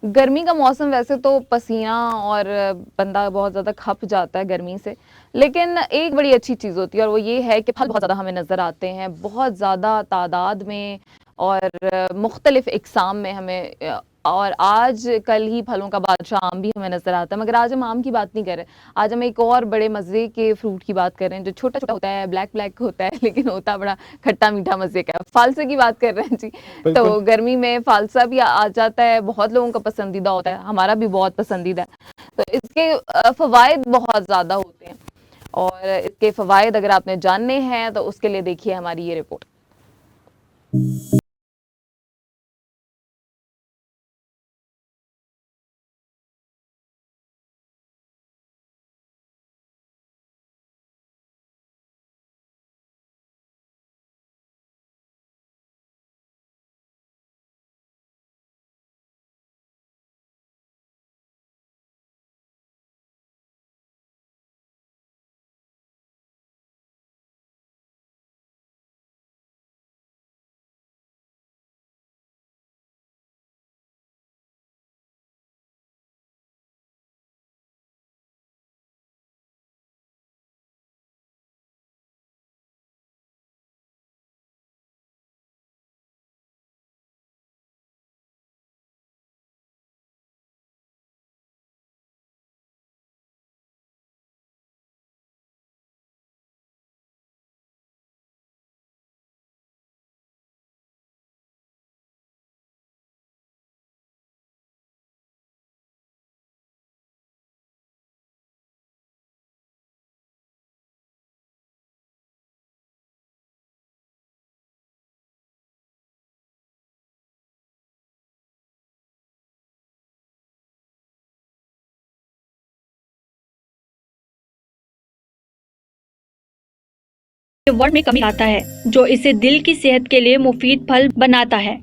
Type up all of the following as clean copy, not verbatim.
गर्मी का मौसम वैसे तो पसीना और बंदा बहुत ज़्यादा खप जाता है गर्मी से, लेकिन एक बड़ी अच्छी चीज़ होती है और वो ये है कि फल बहुत ज़्यादा हमें नज़र आते हैं, बहुत ज़्यादा तादाद में और मुख्तलिफ़ इक़साम में हमें और आज कल ही फलों का बादशाह आम भी हमें नज़र आता है, मगर आज हम आम की बात नहीं कर रहे। आज हम एक और बड़े मज़े के फ्रूट की बात कर रहे हैं, जो छोटा-छोटा होता है, ब्लैक-ब्लैक होता है, लेकिन होता बड़ा खट्टा-मीठा मज़े का है। फ़ालसे की बात कर रहे हैं जी। बिल्कुल। तो गर्मी में फ़ालसा भी आ जाता है, बहुत लोगों का पसंदीदा होता है, हमारा भी बहुत पसंदीदा है। तो इसके फ़वाइद बहुत ज़्यादा होते हैं और इसके फ़वाइद अगर आपने जानने हैं, तो उसके लिए देखिए हमारी ये रिपोर्ट। वर्ड में कमी आता है, जो इसे दिल की सेहत के लिए मुफीद फल बनाता है।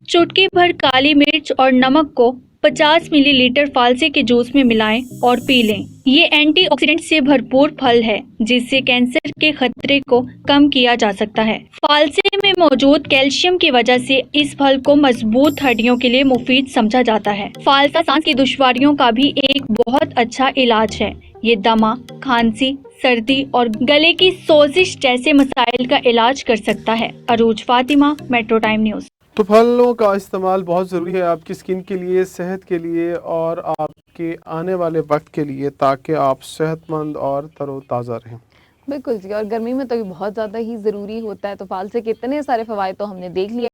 चुटकी भर काली मिर्च और नमक को 50 मिलीलीटर फालसे के जूस में मिलाएं और पी लें। ये एंटीऑक्सीडेंट से भरपूर फल है, जिससे कैंसर के खतरे को कम किया जा सकता है। फालसे में मौजूद कैल्शियम की वजह से इस फल को मजबूत हड्डियों के लिए मुफीद समझा जाता है। फालसा सांस की दुश्वारियों का भी एक बहुत अच्छा इलाज है। ये दमा, खांसी, सर्दी और गले की सोजिश जैसे मसाइल का इलाज कर सकता है। अरूज फातिमा, मेट्रो टाइम न्यूज़। तो फलों का इस्तेमाल बहुत ज़रूरी है आपकी स्किन के लिए, सेहत के लिए और आपके आने वाले वक्त के लिए, ताकि आप सेहतमंद और तरोताज़ा रहें। बिल्कुल जी, और गर्मी में तो ये बहुत ज़्यादा ही ज़रूरी होता है, तो फ़ालसे के इतने सारे फ़वाइद तो हमने देख लिए।